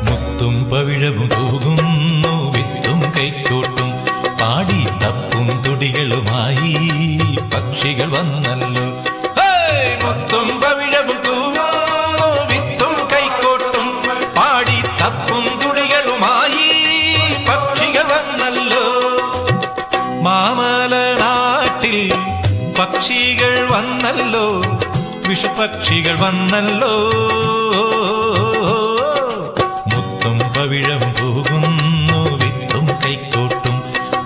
മുത്തും പവിഴവും തൂകുന്നു വിത്തും കൈക്കോട്ടും പാടി തപ്പും തുടികളുമായി പക്ഷികൾ വന്നല്ലോ. മുത്തും പവിഴവും തൂകുന്നു വിത്തും കൈക്കോട്ടും പാടി തപ്പും തുടികളുമായി പക്ഷികൾ വന്നല്ലോ. മാമല നാട്ടിൽ പക്ഷികൾ വന്നല്ലോ, വിഷുപക്ഷികൾ വന്നല്ലോ. മുത്തും പവിഴം തൂകുന്നു വിത്തും കൈക്കോട്ടും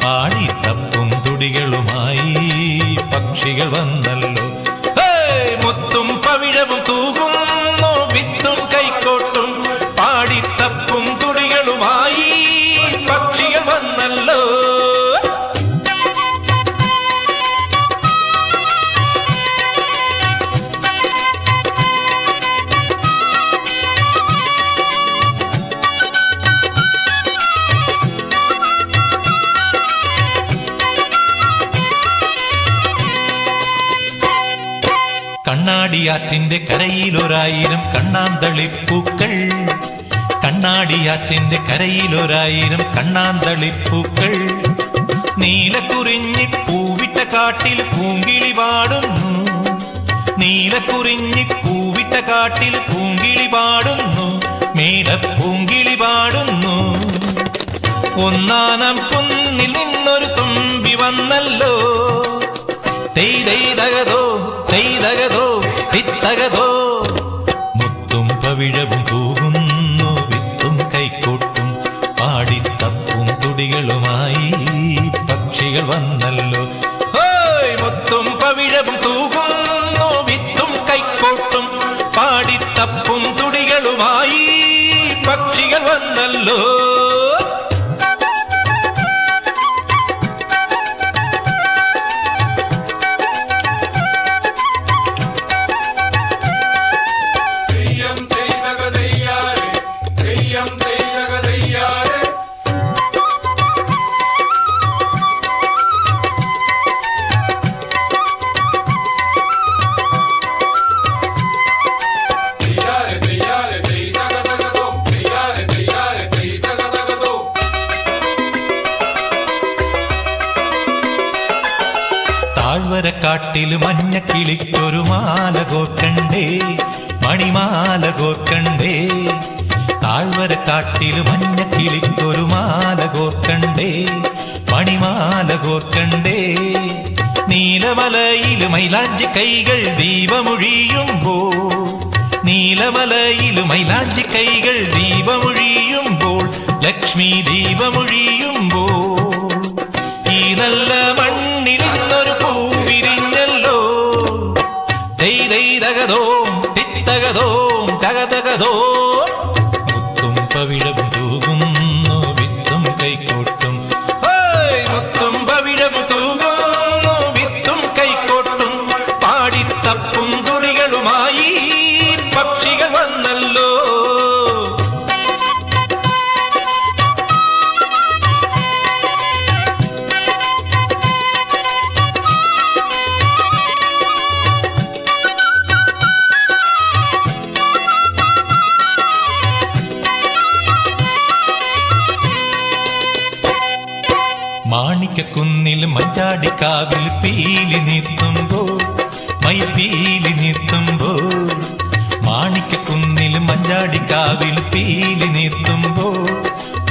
പാടി തപ്പും തുടികളുമായി പക്ഷികൾ വന്നല്ലോ. മുത്തും പവിഴവും തൂകുന്നു വിത്തും കൈക്കോട്ടും പാടി തപ്പും തുടികളുമായി പക്ഷികൾ വന്നല്ലോ. കണ്ണാടിയാറ്റിന്റെ കരയിലൊരായിരം കണ്ണാന്തളിപ്പൂക്കൾ, കണ്ണാടിയാറ്റിന്റെ കരയിലൊരായിരം കണ്ണാന്തളിപ്പൂക്കൾ. നീലക്കുറിഞ്ഞി പൂവിട്ട കാട്ടിൽ പൂങ്കിളി പാടുന്നു, നീലക്കുറിഞ്ഞി പൂവിട്ട കാട്ടിൽ പൂങ്കിളി പാടുന്നു, മേലപ്പൂങ്കിളി പാടുന്നു. ഒന്നാനാം കുന്നിൽ നിന്നൊരു തുമ്പി വന്നല്ലോ. തെയ്തകതോ തെയ്തകതോ തിത്തകതോ. മുത്തും പവിഴവും തൂകുന്നു വിത്തും കൈക്കോട്ടും പാടി തപ്പും തുടികളുമായി പക്ഷികൾ വന്നല്ലോ. മുത്തും പവിഴവും തൂകുന്നു വിത്തും കൈക്കോട്ടും പാടി തപ്പും തുടികളുമായി പക്ഷികൾ വന്നല്ലോ. താഴ്വരക്കാട്ടില് മഞ്ഞക്കിളിക്കൊരു മാല കോർക്കണ്ടേ, മണിമാല കോർക്കണ്ടേ. താഴ്വരക്കാട്ടില് മഞ്ഞക്കിളിക്കൊരു മാല കോർക്കണ്ടേ, മണിമാല കോർക്കണ്ടേ. നീലമലയില് മൈലാഞ്ചി കൈകൾ ദീപമൊഴിയുമ്പോൾ, നീലമലയില് മൈലാഞ്ചി കൈകൾ ദീപമൊഴിയുമ്പോൾ, ലക്ഷ്മി ദീപമൊഴിയുമ്പോൾ. ഈ നല്ല മണ്ണിൽ ഇന്നൊരു പൂവിരിഞ്ഞല്ലോ. തെയ്തകതോ തിത്തകതോ തകതകതോ. മുത്തും പവിഴവും തൂകുന്നു വിത്തും കൈക്കോട്ടും, മുത്തും പവിഴവും തൂകുന്നു വിത്തും കൈക്കോട്ടും പാടി തപ്പും തുടികളുമായി പക്ഷികൾ വന്നല്ലോ. മാണിക്കക്കുന്നിൽ മഞ്ചാടിക്കാവിൽ പീലി നിർത്തുമ്പോൾ, മയിൽപീലി നിർത്തുമ്പോൾ. മാണിക്കക്കുന്നിൽ മഞ്ചാടിക്കാവിൽ പീലി നിർത്തുമ്പോൾ,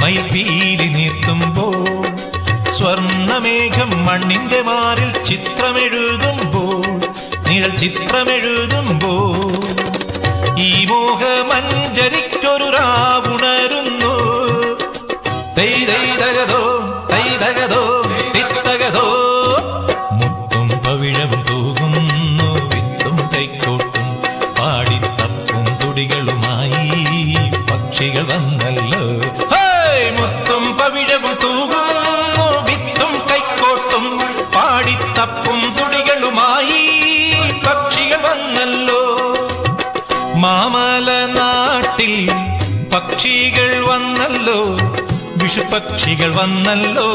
മയിൽപീലി നിർത്തുമ്പോൾ. സ്വർണ്ണമേഘം മണ്ണിന്റെ മാറിൽ ചിത്രമെഴുതുമ്പോൾ, നിഴൽ ചിത്രമെഴുതുമ്പോൾ. ഈ മോഹമഞ്ജരിക്കൊരു രാവുണരുന്നു. തെയ്തകതോ തെയ്തകതോ തിത്തകതോ. മുത്തും പവിഴവും തൂകുന്നു വിത്തും കൈക്കോട്ടും പാടി തപ്പും തുടികളുമായി പക്ഷികൾ വന്നല്ലോ. മുത്തും പവിഴവും തൂകുന്നു വിത്തും കൈക്കോട്ടും പാടി തപ്പും തുടികളുമായി പക്ഷികൾ വന്നല്ലോ. മാമല നാട്ടിൽ പക്ഷികൾ വന്നല്ലോ, വിഷുപക്ഷികൾ വന്നല്ലോ.